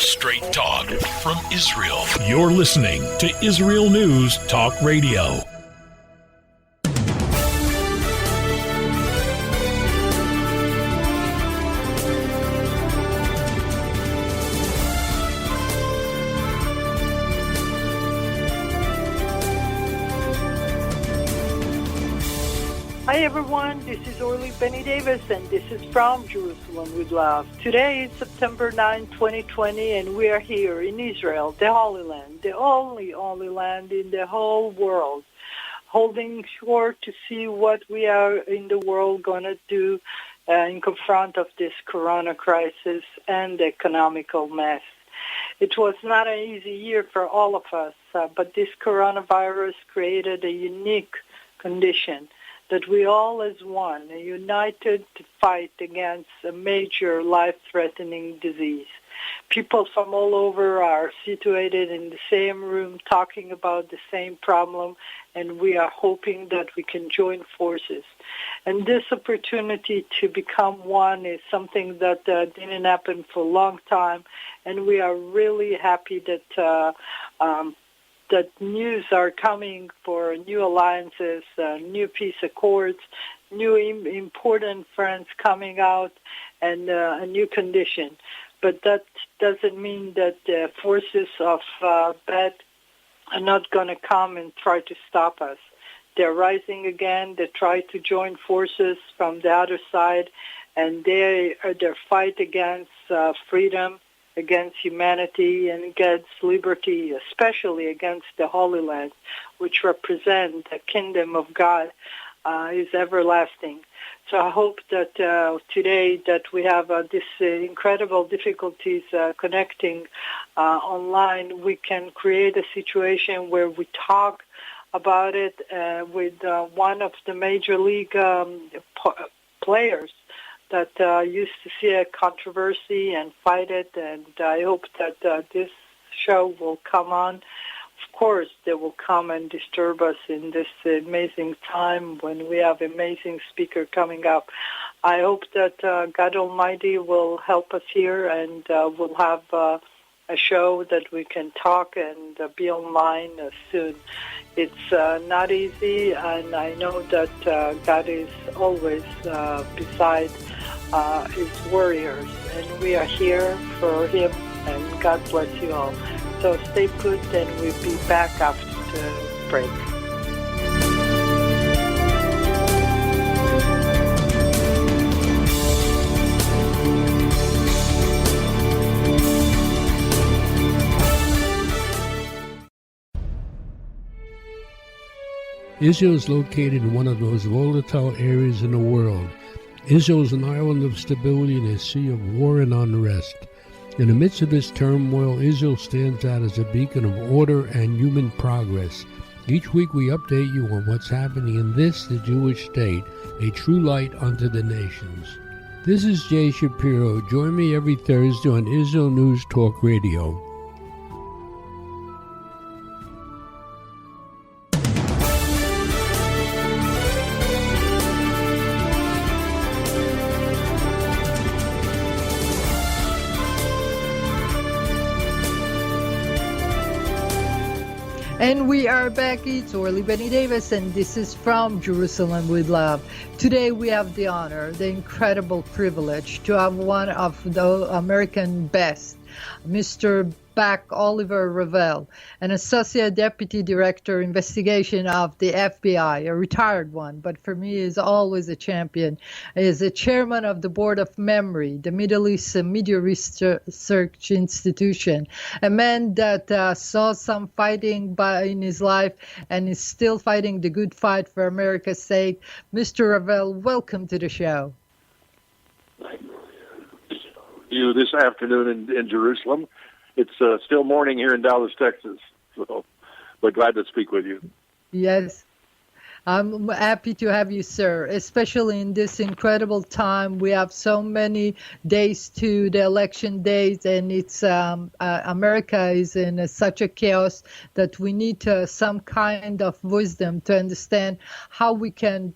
Straight talk from Israel. You're listening to Israel News Talk Radio. Hi everyone, this is Orly Davis and this is from Jerusalem with Love. Today is September 9, 2020 and we are here in Israel, the Holy Land, the only land in the whole world, holding short to see what we are in the world going to do in confront of this corona crisis and the economical mess. It was not an easy year for all of us, but this coronavirus created a unique condition that we all as one are united to fight against a major life-threatening disease. People from all over are situated in the same room talking about the same problem, and we are hoping that we can join forces. And this opportunity to become one is something that didn't happen for a long time, and we are really happy that that news are coming for new alliances, new peace accords, new important friends coming out, and a new condition. But that doesn't mean that the forces of bad are not going to come and try to stop us. They're rising again. They try to join forces from the other side, and their fight against freedom, against humanity, and against liberty, especially against the Holy Land, which represent the kingdom of God, is everlasting. So I hope that today that we have this incredible difficulties connecting online, we can create a situation where we talk about it with one of the major league players that used to see a controversy and fight it, and I hope that this show will come on. Of course, they will come and disturb us in this amazing time when we have amazing speaker coming up. I hope that God Almighty will help us here, and we'll have a show that we can talk and be online soon. It's not easy, and I know that God is always beside his warriors, and we are here for him, and God bless you all. So stay put, and we'll be back after the break. Israel is located in one of the most volatile areas in the world. Israel is an island of stability in a sea of war and unrest. In the midst of this turmoil, Israel stands out as a beacon of order and human progress. Each week we update you on what's happening in this, the Jewish state, a true light unto the nations. This is Jay Shapiro. Join me every Thursday on Israel News Talk Radio. And we are back. It's Orly Davis, and this is from Jerusalem with Love. Today we have the honor, the incredible privilege to have one of the American best, Mr. Oliver Revell, an Associate Deputy Director Investigation of the FBI, a retired one, but for me is always a champion. He is a chairman of the Board of Memory, the Middle East Media Research Institution, a man that saw some fighting in his life and is still fighting the good fight for America's sake. Mr. Revell, welcome to the show. Thank you this afternoon in Jerusalem. It's still morning here in Dallas, Texas, but glad to speak with you. Yes. I'm happy to have you, sir, especially in this incredible time. We have so many days to the election days, and it's America is in such a chaos that we need some kind of wisdom to understand how we can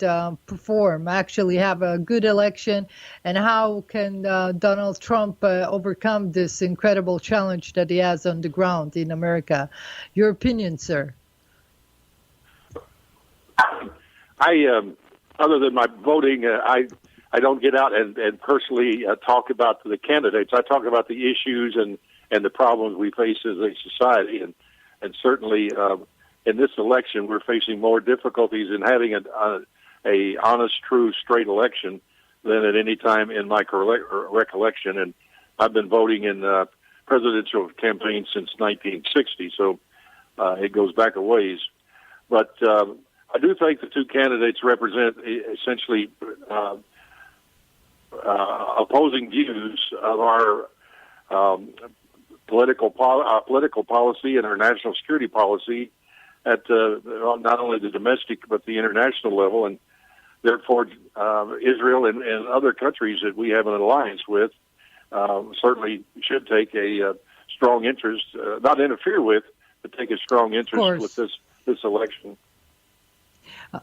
perform, actually have a good election, and how can Donald Trump overcome this incredible challenge that he has on the ground in America. Your opinion, sir? Other than my voting, I don't get out and personally talk about the candidates. I talk about the issues and the problems we face as a society, and certainly in this election, we're facing more difficulties in having a honest, true, straight election than at any time in my recollection. And I've been voting in presidential campaigns since 1960, so it goes back a ways. But I do think the two candidates represent essentially opposing views of our political policy and our national security policy at not only the domestic but the international level, and therefore Israel and other countries that we have an alliance with certainly should take a strong interest, not interfere with, but take a strong interest with this election.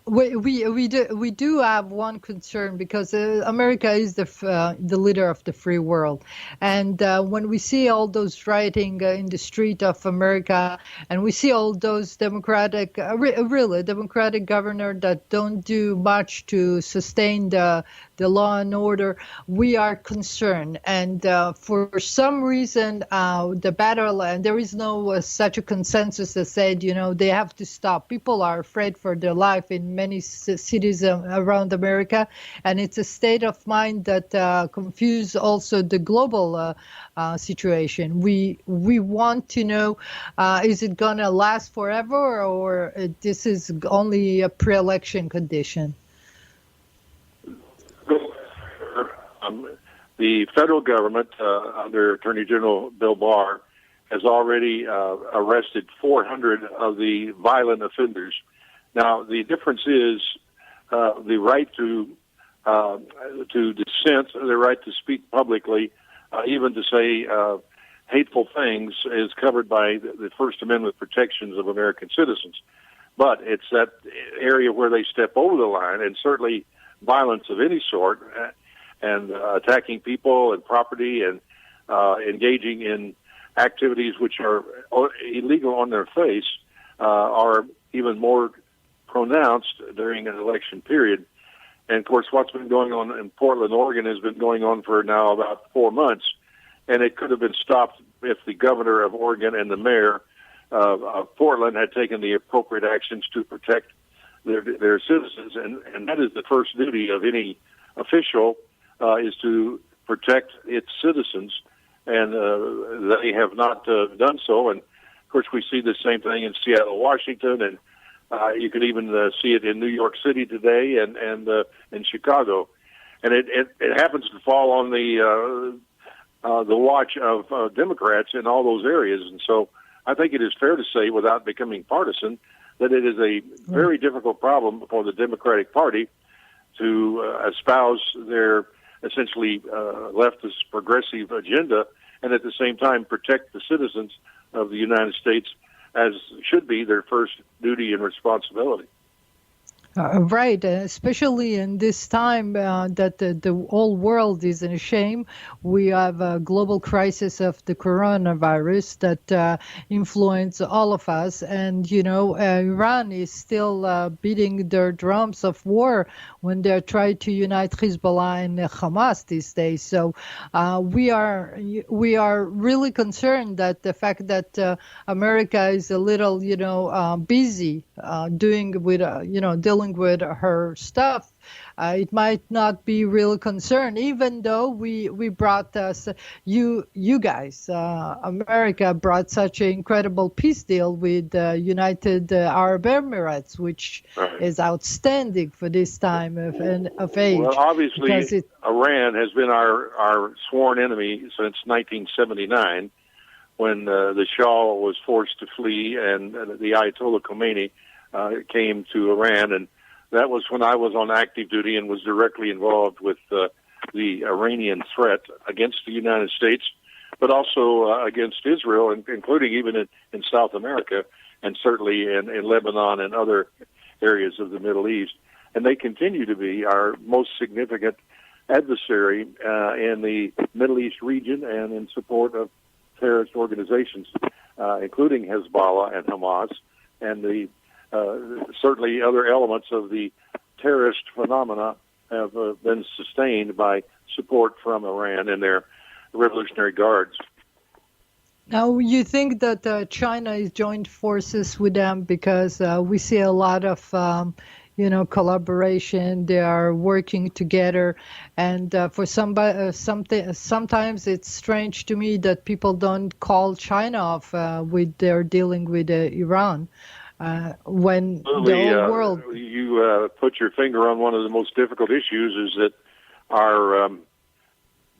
We do have one concern, because America is the leader of the free world, and when we see all those rioting in the street of America, and we see all those democratic governor that don't do much to sustain the law and order, we are concerned. And for some reason, the battle, and there is no such a consensus that said, they have to stop. People are afraid for their life in many cities around America, and it's a state of mind that confuses also the global situation. We want to know, is it going to last forever, or this is only a pre-election condition? The federal government, under Attorney General Bill Barr, has already arrested 400 of the violent offenders. Now, the difference is the right to dissent, the right to speak publicly, even to say hateful things, is covered by the First Amendment protections of American citizens. But it's that area where they step over the line, and certainly violence of any sort, and attacking people and property, and engaging in activities which are illegal on their face, are even more pronounced during an election period. And of course, what's been going on in Portland, Oregon, has been going on for now about 4 months, and it could have been stopped if the governor of Oregon and the mayor of Portland had taken the appropriate actions to protect their citizens. And that is the first duty of any official, is to protect its citizens, and they have not done so. And of course, we see the same thing in Seattle, Washington, and you can even see it in New York City today, and in Chicago. And it happens to fall on the watch of Democrats in all those areas. And so I think it is fair to say, without becoming partisan, that it is a very difficult problem for the Democratic Party to espouse their essentially leftist progressive agenda, and at the same time protect the citizens of the United States, as should be their first duty and responsibility. Right, especially in this time that the whole world is in shame. We have a global crisis of the coronavirus that influence all of us. And, Iran is still beating their drums of war when they're trying to unite Hezbollah and Hamas these days. So we are really concerned that the fact that America is a little, busy dealing with her stuff, it might not be real concern, even though we brought you guys, America brought such an incredible peace deal with United Arab Emirates, which is outstanding for this time of age. Well, obviously, Iran has been our sworn enemy since 1979, when the Shah was forced to flee and the Ayatollah Khomeini came to Iran, and That was when I was on active duty and was directly involved with the Iranian threat against the United States, but also against Israel, including even in South America, and certainly in Lebanon and other areas of the Middle East. And they continue to be our most significant adversary in the Middle East region and in support of terrorist organizations, including Hezbollah and Hamas, and the certainly other elements of the terrorist phenomena have been sustained by support from Iran and their Revolutionary Guards. Now, you think that China is joined forces with them because we see a lot of, collaboration. They are working together, and for sometimes it's strange to me that people don't call China off with their dealing with Iran. When Absolutely, the whole world... You put your finger on one of the most difficult issues, is that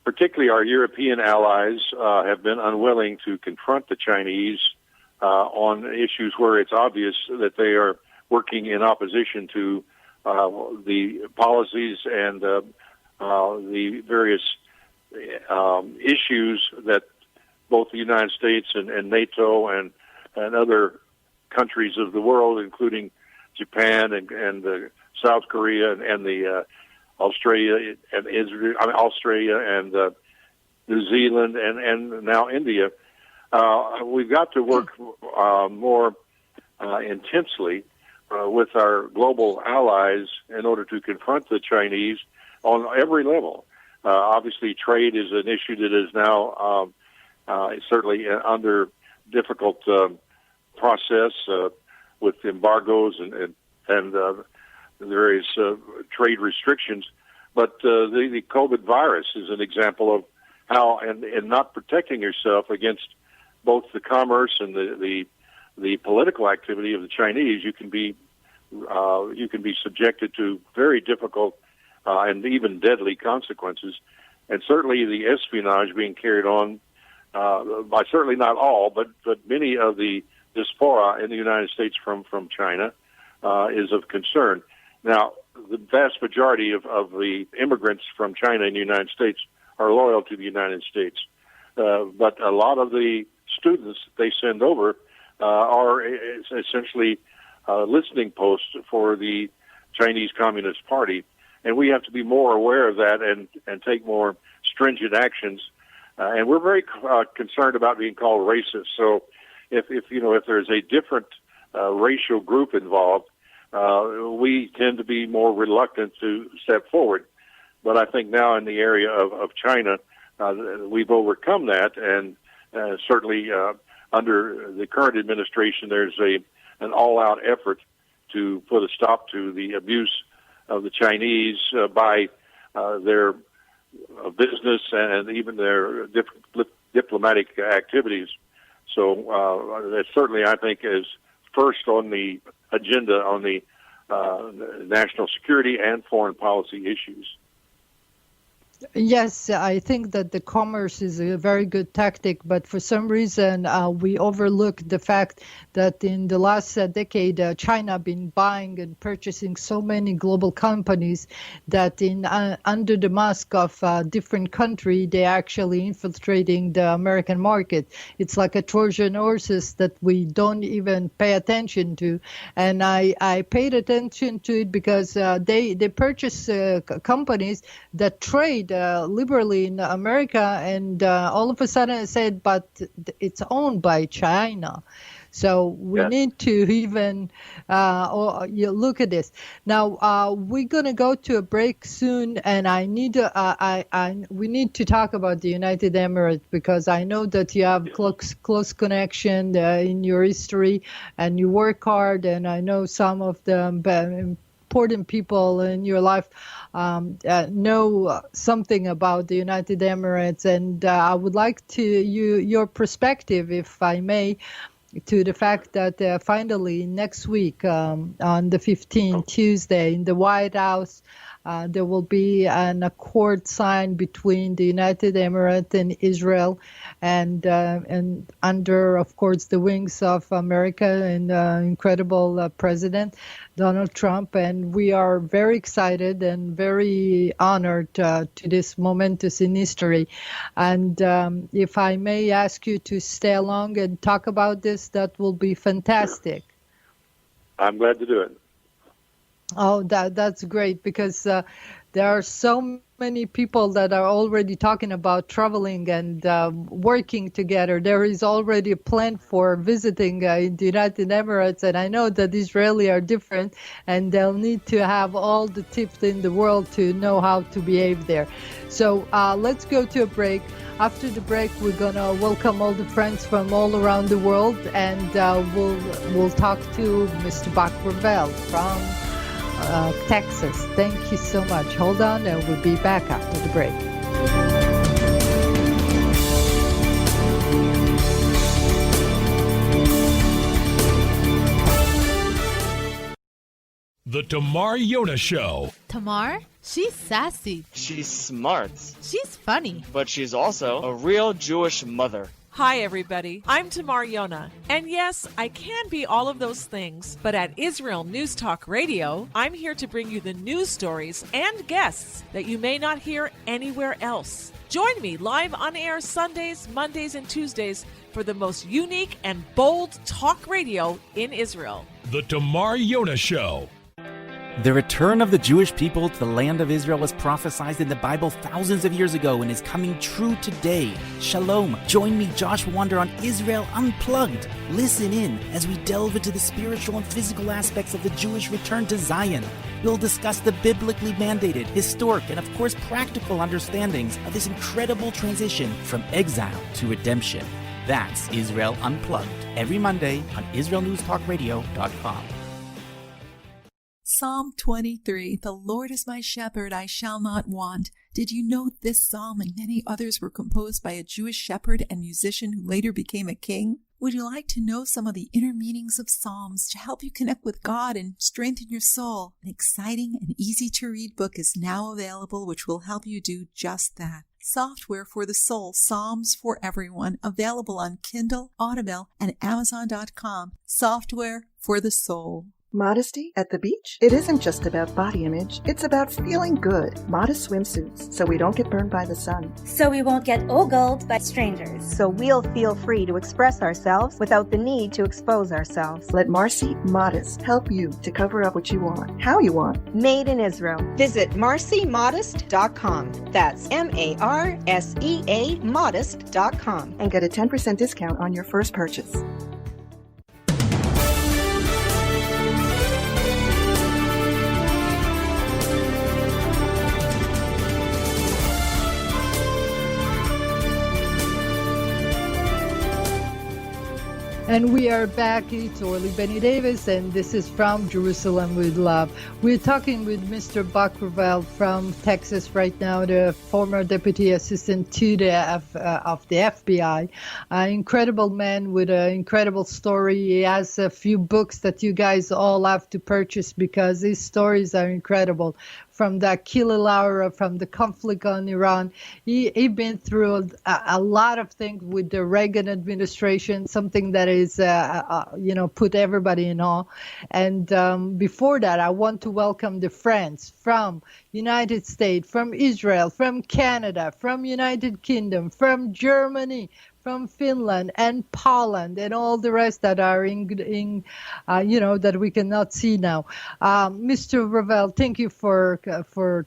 particularly our European allies have been unwilling to confront the Chinese on issues where it's obvious that they are working in opposition to the policies and the various issues that both the United States and NATO and other countries of the world, including Japan and South Korea and the Australia and Israel, Australia and New Zealand and now India. We've got to work more intensely with our global allies in order to confront the Chinese on every level. Obviously, trade is an issue that is now certainly under difficult process with embargoes and the various trade restrictions. But the COVID virus is an example of how, and not protecting yourself against both the commerce and the political activity of the Chinese, you can be subjected to very difficult and even deadly consequences. And certainly the espionage being carried on by certainly not all, but many of the diaspora in the United States from China is of concern. Now, the vast majority of the immigrants from China in the United States are loyal to the United States. But a lot of the students they send over are essentially listening posts for the Chinese Communist Party. And we have to be more aware of that and take more stringent actions. And we're very concerned about being called racist. So if there's a different racial group involved, we tend to be more reluctant to step forward. But I think now in the area of China, we've overcome that, and certainly under the current administration, there's an all-out effort to put a stop to the abuse of the Chinese by their business and even their diplomatic activities. So that certainly, I think, is first on the agenda on the national security and foreign policy issues. Yes, I think that the commerce is a very good tactic, but for some reason we overlook the fact that in the last decade, China been buying and purchasing so many global companies that under the mask of different country, they actually infiltrating the American market. It's like a Trojan horses that we don't even pay attention to. And I paid attention to it because they purchase companies that trade liberally in America, and all of a sudden I said, but it's owned by China. So we need to even look at this. Now we're going to go to a break soon, and I need we need to talk about the United Emirates, because I know that you have close connection in your history, and you work hard, and I know some of the important people in your life know something about the United Emirates, and I would like to your perspective, if I may, to the fact that finally next week on the 15th, Tuesday, in the White House, There will be an accord signed between the United Emirates and Israel, and under, of course, the wings of America and incredible President Donald Trump. And we are very excited and very honored to this momentous in history. And if I may ask you to stay along and talk about this, that will be fantastic. I'm glad to do it. Oh, that's great, because there are so many people that are already talking about traveling and working together. There is already a plan for visiting in the United Emirates, and I know that Israelis are different, and they'll need to have all the tips in the world to know how to behave there. So let's go to a break. After the break, we're gonna welcome all the friends from all around the world, and we'll talk to Mr. Bach Ravel from Texas. Thank you so much. Hold on, and we'll be back after the break. The Tamar Yona Show. Tamar? She's sassy. She's smart. She's funny. But she's also a real Jewish mother. Hi, everybody. I'm Tamar Yona. And yes, I can be all of those things, but at Israel News Talk Radio, I'm here to bring you the news stories and guests that you may not hear anywhere else. Join me live on air Sundays, Mondays, and Tuesdays for the most unique and bold talk radio in Israel. The Tamar Yona Show. The return of the Jewish people to the land of Israel was prophesied in the Bible thousands of years ago and is coming true today. Shalom. Join me, Josh Wander, on Israel Unplugged. Listen in as we delve into the spiritual and physical aspects of the Jewish return to Zion. We'll discuss the biblically mandated, historic, and of course practical understandings of this incredible transition from exile to redemption. That's Israel Unplugged, every Monday on IsraelNewsTalkRadio.com. Psalm 23, the Lord is my shepherd, I shall not want. Did you know this psalm and many others were composed by a Jewish shepherd and musician who later became a king? Would you like to know some of the inner meanings of psalms to help you connect with God and strengthen your soul? An exciting and easy-to-read book is now available which will help you do just that. Software for the Soul, Psalms for Everyone, available on Kindle, Audible, and Amazon.com. Software for the Soul. Modesty at the beach? It isn't just about body image. It's about feeling good. Modest swimsuits, so we don't get burned by the sun. So we won't get ogled by strangers. So we'll feel free to express ourselves without the need to expose ourselves. Let Marcy Modest help you to cover up what you want, how you want. Made in Israel. Visit marcymodest.com. That's MARSEA modest.com. And get a 10% discount on your first purchase. And we are back. It's Orly Benny Davis, and this is From Jerusalem with Love. We're talking with Mr. Bach Ravel from Texas right now, the former deputy assistant to the of the FBI. An incredible man with an incredible story. He has a few books that you guys all have to purchase because his stories are incredible. From the Akila Laura, from the conflict on Iran. He been through a lot of things with the Reagan administration, something that is, put everybody in awe. And before that, I want to welcome the friends from United States, from Israel, from Canada, from United Kingdom, from Germany, from Finland and Poland and all the rest that are that we cannot see now. Mr. Ravel, thank you for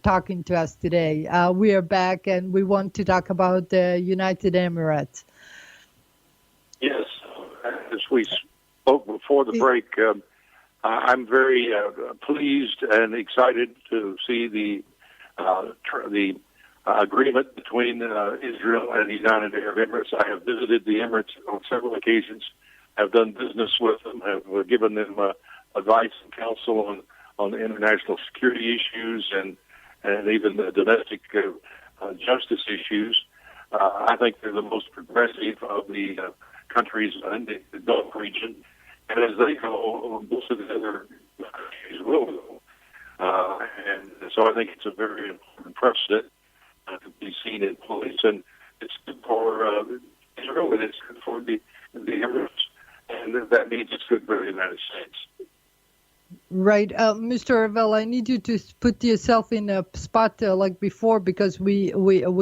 talking to us today. We are back and we want to talk about the United Emirates. Yes, as we spoke before the break, I'm very pleased and excited to see the agreement between Israel and the United Arab Emirates. I have visited the Emirates on several occasions, have done business with them, have given them advice and counsel on international security issues and even the domestic justice issues. I think they're the most progressive of the countries in the Gulf region. And as they go, most of the other countries will go. And so I think it's a very important precedent to be seen in place, and it's good for Israel, and it's good for the immigrants, and that means it's good for the United States. Right. Mr. Ravel, I need you to put yourself in a spot like before, because we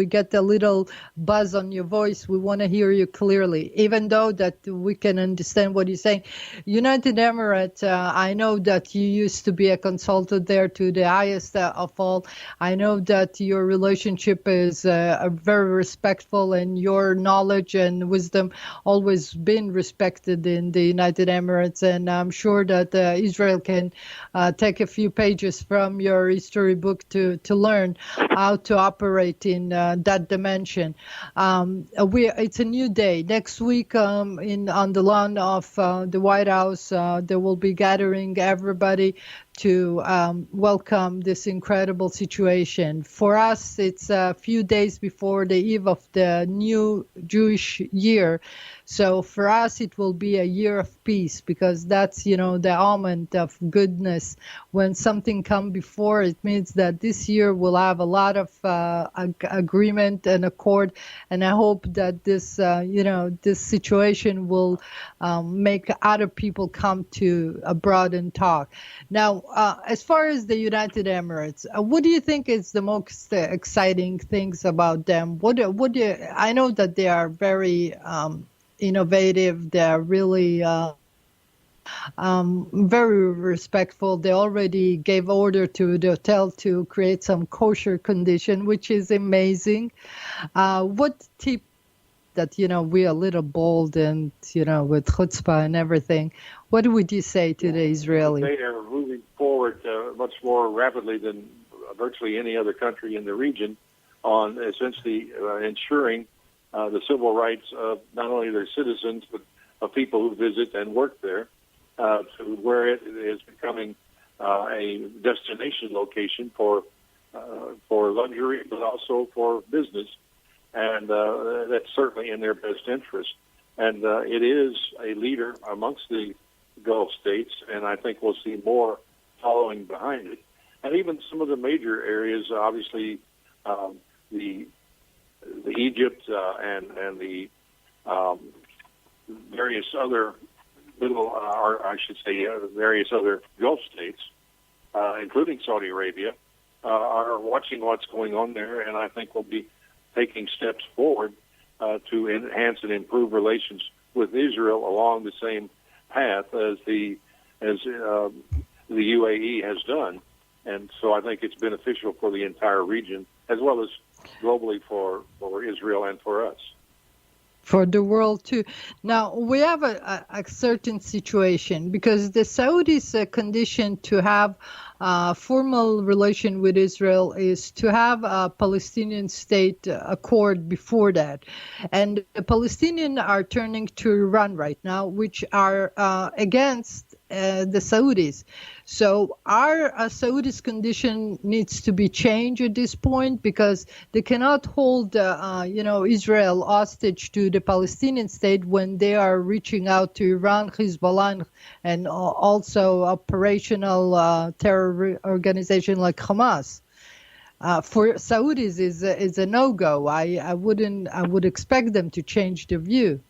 get a little buzz on your voice. We want to hear you clearly, even though that we can understand what you're saying. United Emirates, I know that you used to be a consultant there to the highest of all. I know that your relationship is very respectful, and your knowledge and wisdom always been respected in the United Emirates, and I'm sure that Israel can take a few pages from your history book to learn how to operate in that dimension. It's a new day. Next week on the lawn of the White House, there will be gathering everybody to welcome this incredible situation. For us, it's a few days before the eve of the new Jewish year. So for us, it will be a year of peace, because that's, the almond of goodness. When something comes before, it means that this year we'll have a lot of agreement and accord. And I hope that this, this situation will make other people come to abroad and talk. Now, as far as the United Emirates, what do you think is the most exciting things about them? I know that they are very innovative. They're really very respectful. They already gave order to the hotel to create some kosher condition, which is amazing. What tip that, we are a little bold and, with chutzpah and everything. What would you say to the Israelis? They are moving forward much more rapidly than virtually any other country in the region on essentially ensuring the civil rights of not only their citizens, but of people who visit and work there, to where it is becoming a destination location for luxury, but also for business. And that's certainly in their best interest. And it is a leader amongst the Gulf states, and I think we'll see more following behind it. And even some of the major areas, obviously, the Egypt and the various other various other Gulf states, including Saudi Arabia, are watching what's going on there, and I think we'll be taking steps forward to enhance and improve relations with Israel along the same path as the UAE has done. And so I think it's beneficial for the entire region, as well as globally for Israel and for us. For the world too. Now we have a certain situation, because the Saudis' condition to have formal relation with Israel is to have a Palestinian state accord before that, and the Palestinians are turning to Iran right now, which are against the Saudis. So our Saudis' condition needs to be changed at this point, because they cannot hold Israel hostage to the Palestinian state when they are reaching out to Iran, Hezbollah, and also operational terror organization like Hamas. For Saudis is a no-go. I would expect them to change their view.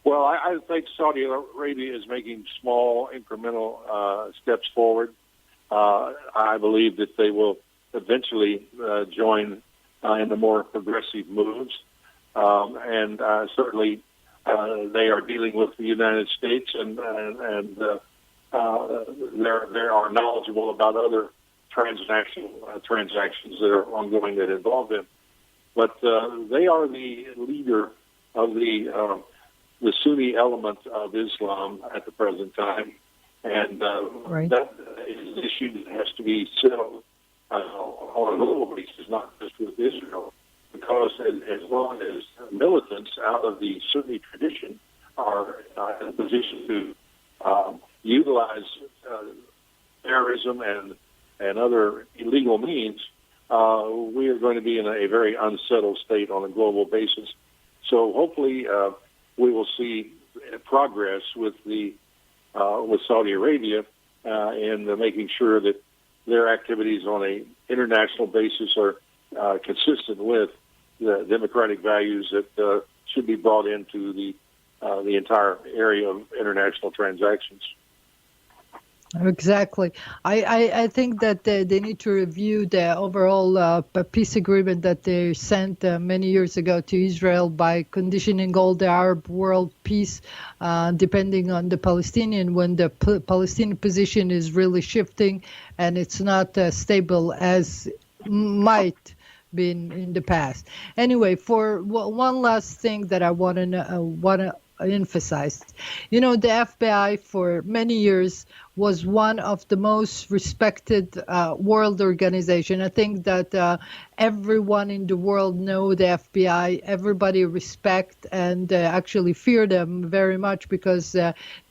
Well, I think Saudi Arabia is making small, incremental steps forward. I believe that they will eventually join in the more progressive moves. And certainly they are dealing with the United States, and they are knowledgeable about other transactions that are ongoing that involve them. But they are the leader of the Sunni element of Islam at the present time, and that is an issue that has to be settled on a global basis, not just with Israel, because as long as militants out of the Sunni tradition are in a position to utilize terrorism and other illegal means, we are going to be in a very unsettled state on a global basis. So hopefully we will see progress with Saudi Arabia, in making sure that their activities on a international basis are consistent with the democratic values that should be brought into the entire area of international transactions. Exactly. I think that they need to review the overall peace agreement that they sent many years ago to Israel by conditioning all the Arab world peace depending on the Palestinian, when the Palestinian position is really shifting and it's not stable as might been in the past. Anyway, for one last thing that I want to emphasize, the FBI for many years was one of the most respected world organization. I think that everyone in the world know the FBI. Everybody respect and actually fear them very much because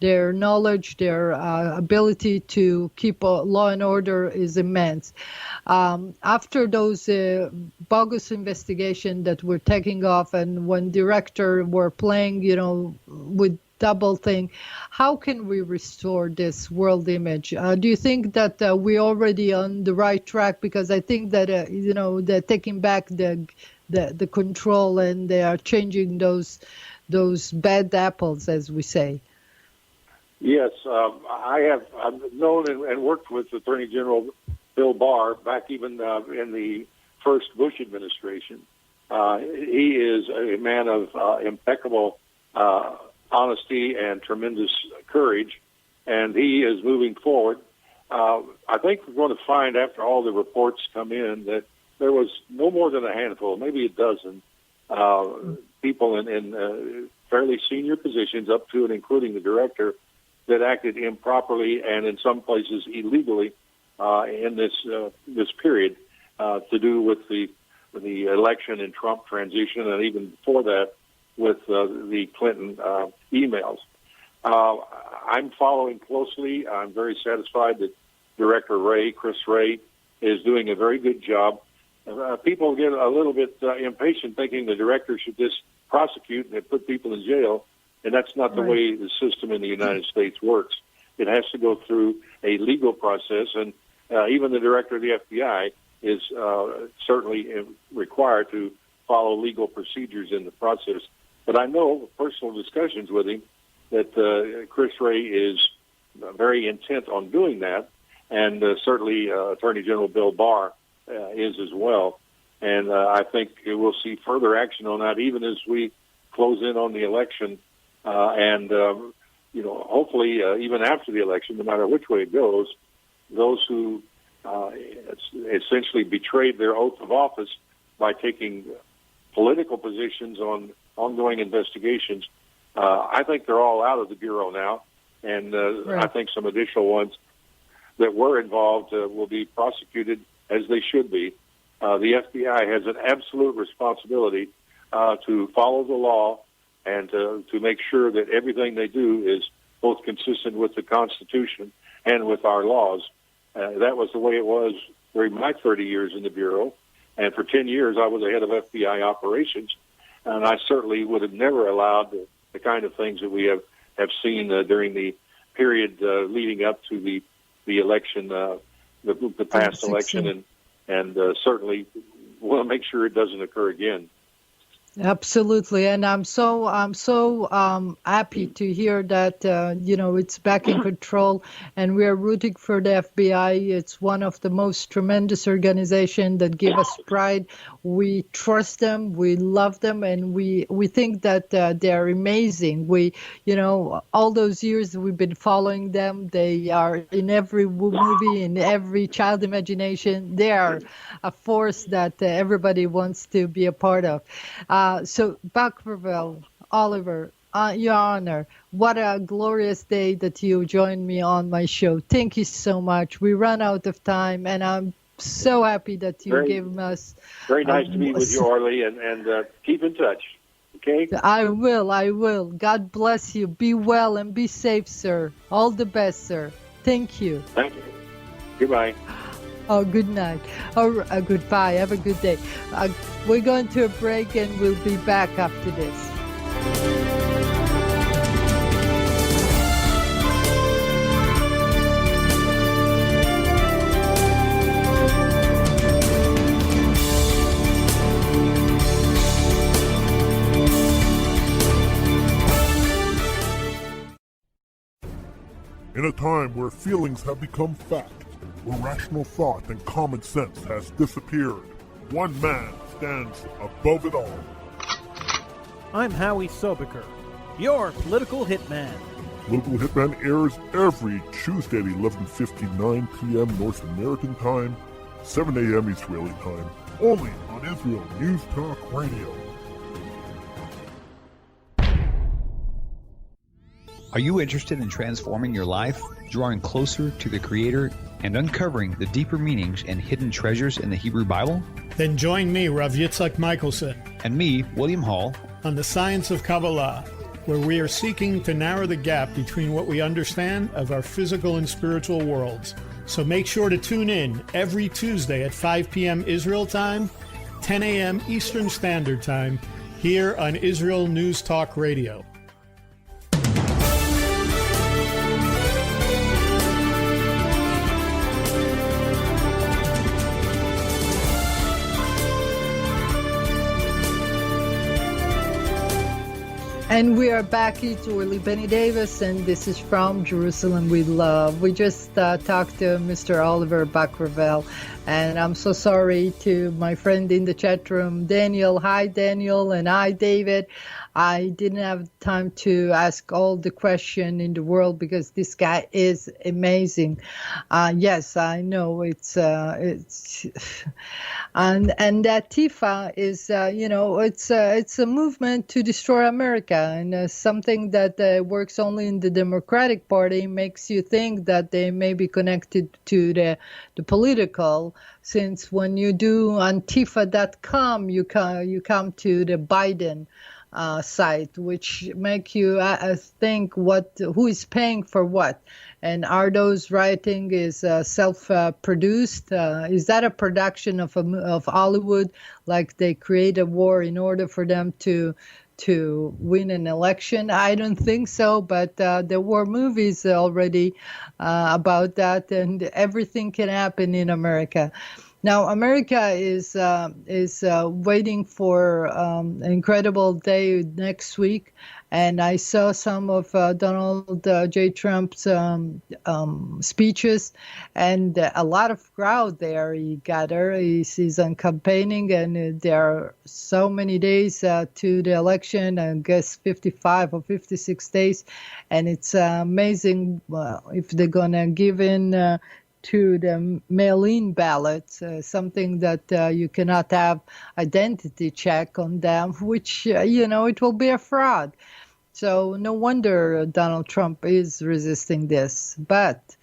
their knowledge, their ability to keep law and order is immense. After those bogus investigation that were taking off, and when director were playing, with double thing, how can we restore this world image? Do you think that we're already on the right track? Because I think that they're taking back the control and they are changing those bad apples, as we say. Yes, I've known and worked with Attorney General Bill Barr back even in the first Bush administration. He is a man of impeccable honesty and tremendous courage, and he is moving forward. I think we're going to find, after all the reports come in, that there was no more than a handful, maybe a dozen people in fairly senior positions, up to and including the director, that acted improperly and in some places illegally in this period to do with the election and Trump transition, and even before that with the Clinton emails. I'm following closely. I'm very satisfied that Director Chris Wray, is doing a very good job. People get a little bit impatient, thinking the director should just prosecute and put people in jail, and that's not the way the system in the United States works. It has to go through a legal process, and even the director of the FBI is certainly required to follow legal procedures in the process. But I know personal discussions with him that Chris Wray is very intent on doing that, and certainly Attorney General Bill Barr is as well. And I think we'll see further action on that even as we close in on the election. And hopefully even after the election, no matter which way it goes, those who essentially betrayed their oath of office by taking political positions on ongoing investigations, I think they're all out of the Bureau now. And I think some additional ones that were involved will be prosecuted as they should be. The FBI has an absolute responsibility to follow the law and to make sure that everything they do is both consistent with the Constitution and with our laws. That was the way it was during my 30 years in the Bureau. And for 10 years, I was the head of FBI operations. And I certainly would have never allowed the kind of things that we have seen during the period leading up to the election, the past election, and certainly want to make sure it doesn't occur again. Absolutely, and I'm so happy to hear that it's back in control, and we are rooting for the FBI. It's one of the most tremendous organizations that give us pride. We trust them, we love them, and we think that they are amazing. We, all those years we've been following them. They are in every movie, in every child imagination. They are a force that everybody wants to be a part of. So, Buckerville, Oliver, Your Honor, what a glorious day that you joined me on my show. Thank you so much. We ran out of time, and I'm so happy that you gave us. Very nice to meet with you, Orly, and keep in touch. Okay? I will. God bless you. Be well and be safe, sir. All the best, sir. Thank you. Thank you. Goodbye. Oh, good night. Or goodbye. Have a good day. We're going to a break, and we'll be back after this. In a time where feelings have become fact, where rational thought and common sense has disappeared, one man stands above it all. I'm Howie Sobiker, your political hitman. Political Hitman airs every Tuesday at 11:59 p.m. North American time, 7 a.m. Israeli time, only on Israel News Talk Radio. Are you interested in transforming your life, drawing closer to the Creator, and uncovering the deeper meanings and hidden treasures in the Hebrew Bible? Then join me, Rav Yitzhak Michelson, and me, William Hall, on the Science of Kabbalah, where we are seeking to narrow the gap between what we understand of our physical and spiritual worlds. So make sure to tune in every Tuesday at 5 p.m. Israel time, 10 a.m. Eastern Standard Time, here on Israel News Talk Radio. And we are back. It's Orly Benny Davis, and this is From Jerusalem with Love. We just talked to Mr. Oliver Bakravel, and I'm so sorry to my friend in the chat room, Daniel. Hi, Daniel, and hi, David. I didn't have time to ask all the question in the world because this guy is amazing. Yes, I know it's and that Tifa is it's a movement to destroy America, and something that works only in the Democratic Party makes you think that they may be connected to the political. Since when you do Antifa.com, you come to the Biden site, which make you think who is paying for what, and are those writing is self-produced? Is that a production of Hollywood, like they create a war in order for them to win an election? I don't think so, but there were movies already about that, and everything can happen in America. Now, America is waiting for an incredible day next week, and I saw some of Donald J. Trump's speeches, and a lot of crowd there. He gathered. He's on campaigning, and there are so many days to the election. I guess 55 or 56 days, and it's amazing if they're gonna give in. To the mail-in ballots, something that you cannot have identity check on them, which, it will be a fraud. So no wonder Donald Trump is resisting this. But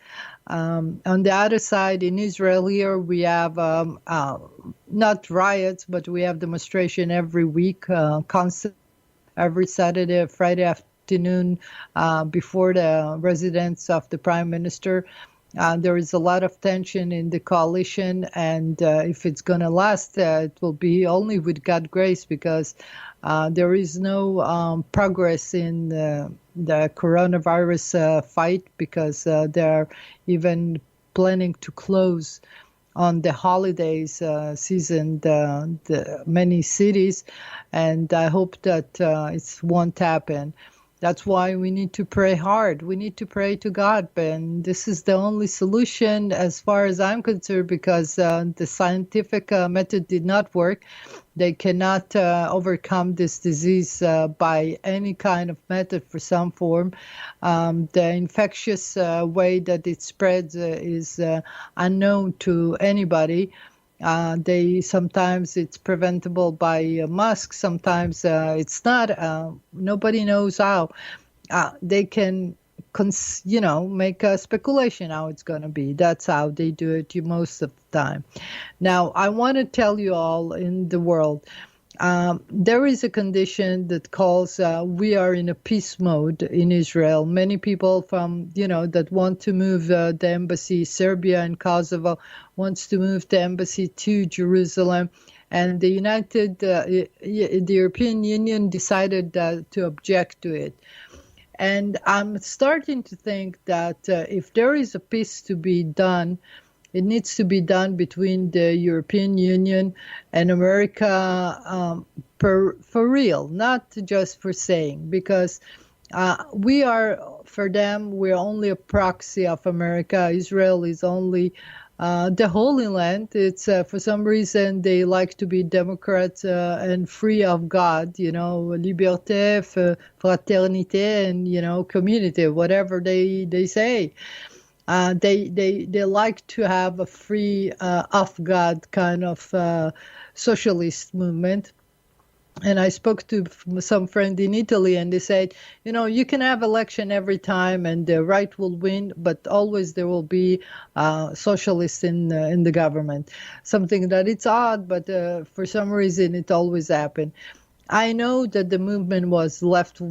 on the other side, in Israel here, we have not riots, but we have demonstration every week, constant, every Saturday, Friday afternoon, before the residence of the Prime Minister. There is a lot of tension in the coalition, and if it's going to last, it will be only with God's grace, because there is no progress in the coronavirus fight, because they're even planning to close on the holidays season the many cities, and I hope that it won't happen. That's why we need to pray hard. We need to pray to God. And this is the only solution as far as I'm concerned, because the scientific method did not work. They cannot overcome this disease by any kind of method for some form. The infectious way that it spreads is unknown to anybody. Sometimes it's preventable by mask, sometimes it's not. Nobody knows how. They can, make a speculation how it's going to be. That's how they do it most of the time. Now, I want to tell you all in the world, there is a condition that calls we are in a peace mode in Israel. Many people from, that want to move the embassy, Serbia and Kosovo, wants to move the embassy to Jerusalem. And the European Union decided to object to it. And I'm starting to think that if there is a peace to be done, it needs to be done between the European Union and America for real, not just for saying, because we are for them, we're only a proxy of America. Israel is only the Holy Land. It's for some reason they like to be Democrats and free of God, liberté, fraternité, and community, whatever they say. They like to have a free of God kind of socialist movement. And I spoke to some friend in Italy, and they said, you can have election every time, and the right will win, but always there will be socialists in the government. Something that it's odd, but for some reason it always happened. I know that the movement was left-wing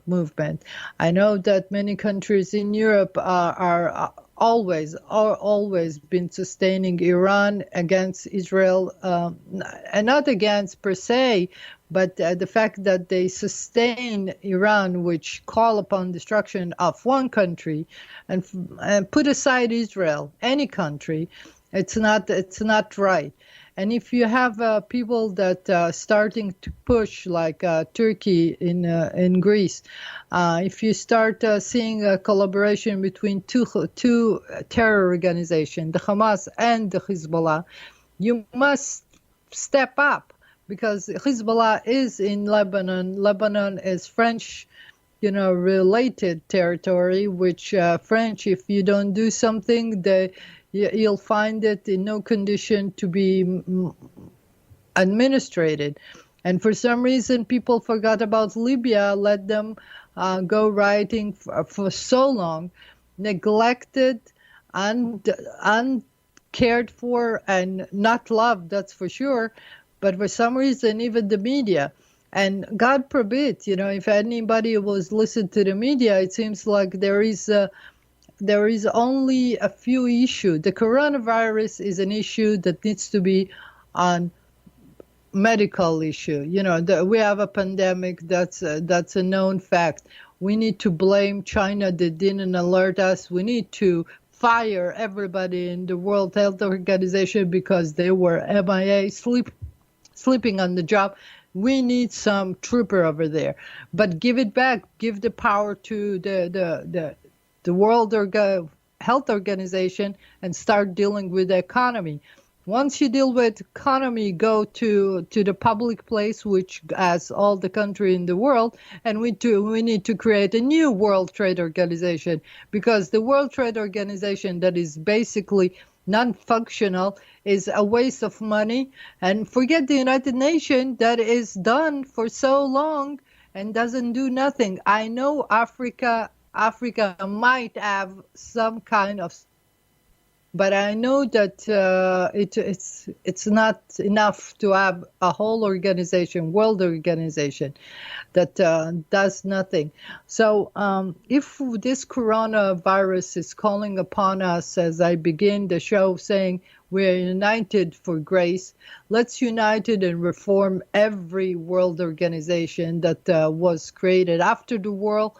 movement. I know that many countries in Europe are always been sustaining Iran against Israel, and not against per se, but the fact that they sustain Iran, which call upon destruction of one country, and put aside Israel, any country, it's not right. And if you have people that starting to push, like Turkey in Greece, if you start seeing a collaboration between two terror organizations, the Hamas and the Hezbollah, you must step up, because Hezbollah is in Lebanon. Lebanon is French, related territory, which French, if you don't do something, you'll find it in no condition to be administrated. And for some reason, people forgot about Libya, let them go rioting for so long, neglected, uncared for, and not loved, that's for sure. But for some reason, even the media, and God forbid, if anybody was listening to the media, it seems like there is only a few issues. The coronavirus is an issue that needs to be on medical issue. We have a pandemic. That's a known fact. We need to blame China that didn't alert us. We need to fire everybody in the World Health Organization because they were MIA, sleeping on the job. We need some trooper over there. But give it back. Give the power to the World Health Organization and start dealing with the economy. Once you deal with economy, go to the public place, which has all the country in the world, and we need to create a new World Trade Organization, because the World Trade Organization that is basically non-functional is a waste of money. And forget the United Nations that is done for so long and doesn't do nothing. I know Africa might have some kind of, but I know that it's not enough to have a whole organization, world organization, that does nothing. So if this coronavirus is calling upon us, as I begin the show saying, we're united for grace, let's unite and reform every world organization that was created after the World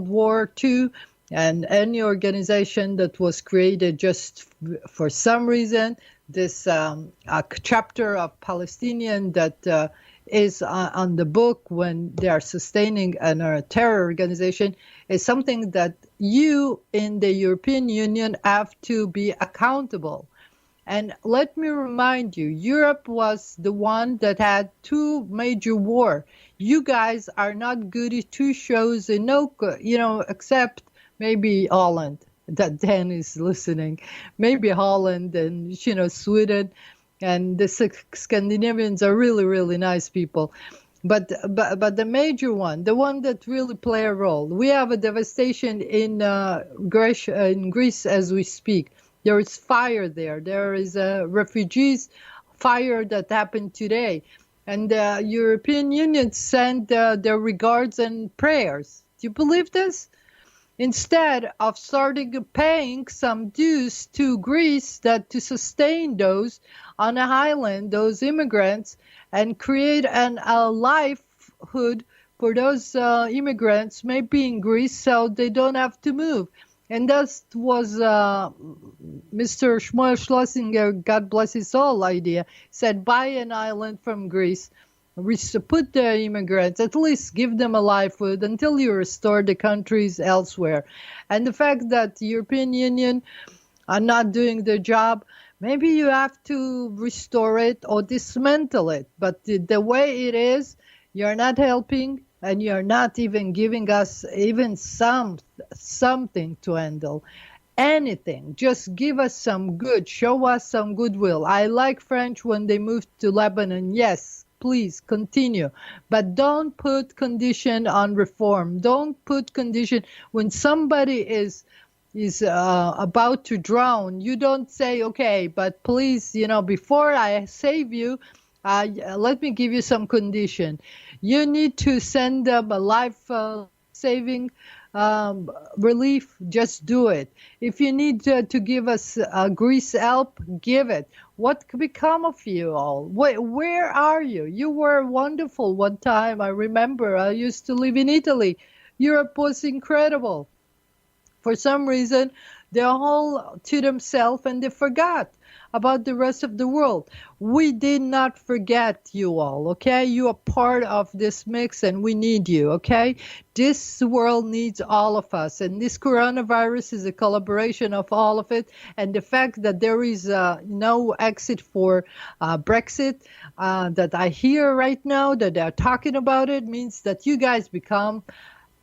War II, and any organization that was created just for some reason. This chapter of Palestinian that is on the book when they are sustaining a terror organization is something that you in the European Union have to be accountable. And let me remind you, Europe was the one that had two major wars. You guys are not good at two shows, except maybe Holland, that Dan is listening. Maybe Holland and, Sweden, and the Scandinavians are really, really nice people. But the major one, the one that really play a role, we have a devastation in Greece as we speak. There is fire there. There is a refugees fire that happened today. And the European Union sent their regards and prayers. Do you believe this? Instead of starting paying some dues to Greece to sustain those on an island, those immigrants, and create a livelihood for those immigrants, maybe in Greece, so they don't have to move. And that was Mr. Shmuel Schlesinger, God bless his soul, idea. Said, buy an island from Greece Put the immigrants, at least give them a livelihood until you restore the countries elsewhere. And the fact that the European Union are not doing their job, maybe you have to restore it or dismantle it. But the way it is, you're not helping, and you're not even giving us even something to handle. Anything. Just give us some good. Show us some goodwill. I like French when they moved to Lebanon. Yes, please continue. But don't put condition on reform. Don't put condition when somebody is about to drown. You don't say, okay, but please, before I save you, let me give you some condition. You need to send them a life-saving relief. Just do it. If you need to give us Greece help, give it. What could become of you all? Where are you? You were wonderful one time. I remember I used to live in Italy. Europe was incredible. For some reason, they're all to themselves and they forgot about the rest of the world. We did not forget you all, okay? You are part of this mix and we need you, okay? This world needs all of us, and this coronavirus is a collaboration of all of it. And the fact that there is no exit for Brexit that I hear right now, that they're talking about it, means that you guys become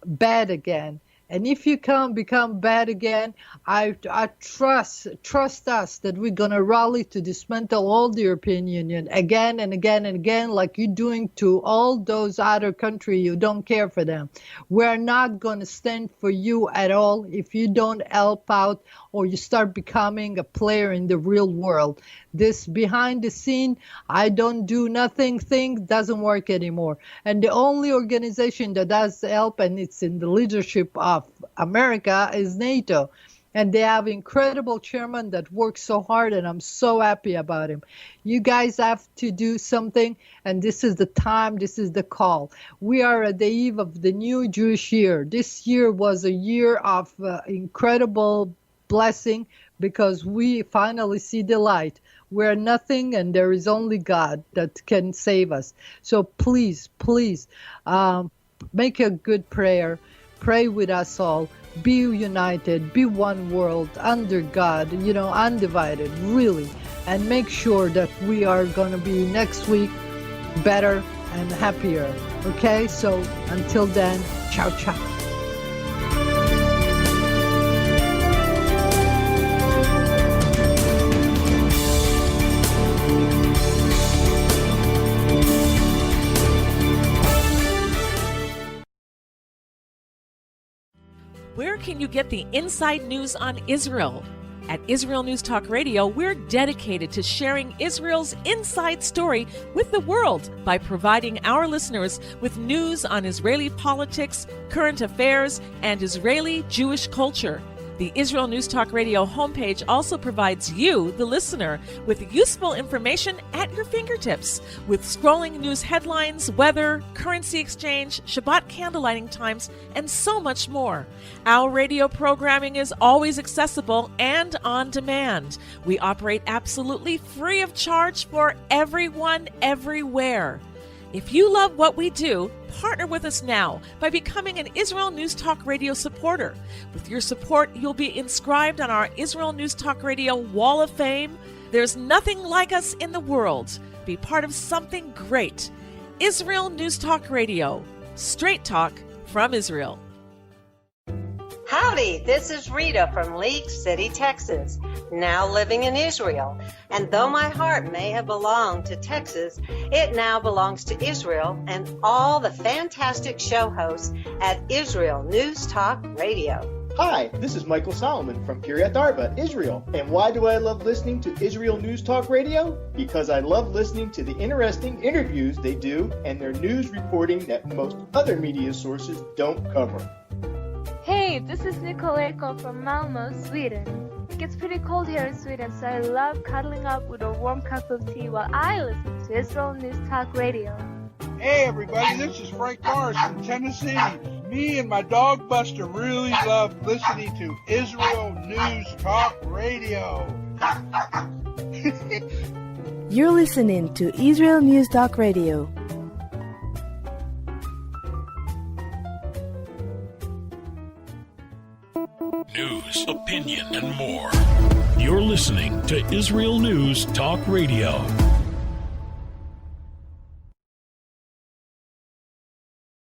bad again. And if you become bad again, I trust us that we're going to rally to dismantle all the European Union again and again and again, like you're doing to all those other countries. You don't care for them. We're not going to stand for you at all if you don't help out or you start becoming a player in the real world. This behind the scene, I don't do nothing thing doesn't work anymore. And the only organization that does help, and it's in the leadership of America, is NATO. And they have incredible chairman that works so hard, and I'm so happy about him. You guys have to do something, and this is the time, this is the call. We are at the eve of the new Jewish year. This year was a year of incredible blessing because we finally see the light. We're nothing, and there is only God that can save us. So please, make a good prayer. Pray with us all. Be united. Be one world under God, undivided, really. And make sure that we are going to be next week better and happier. Okay? So until then, ciao, ciao. Where can you get the inside news on Israel? At Israel News Talk Radio, we're dedicated to sharing Israel's inside story with the world by providing our listeners with news on Israeli politics, current affairs, and Israeli Jewish culture. The Israel News Talk Radio homepage also provides you, the listener, with useful information at your fingertips, with scrolling news headlines, weather, currency exchange, Shabbat candlelighting times, and so much more. Our radio programming is always accessible and on demand. We operate absolutely free of charge for everyone, everywhere. If you love what we do, partner with us now by becoming an Israel News Talk Radio supporter. With your support, you'll be inscribed on our Israel News Talk Radio Wall of Fame. There's nothing like us in the world. Be part of something great. Israel News Talk Radio. Straight talk from Israel. Howdy, this is Rita from League City, Texas, now living in Israel. And though my heart may have belonged to Texas, it now belongs to Israel and all the fantastic show hosts at Israel News Talk Radio. Hi, this is Michael Solomon from Kiryat Arba, Israel. And why do I love listening to Israel News Talk Radio? Because I love listening to the interesting interviews they do and their news reporting that most other media sources don't cover. Hey, this is Nicoleko from Malmo, Sweden. It gets pretty cold here in Sweden, so I love cuddling up with a warm cup of tea while I listen to Israel News Talk Radio. Hey everybody, this is Frank Morris from Tennessee. Me and my dog Buster really love listening to Israel News Talk Radio. You're listening to Israel News Talk Radio. News, opinion, and more. You're listening to Israel News Talk Radio.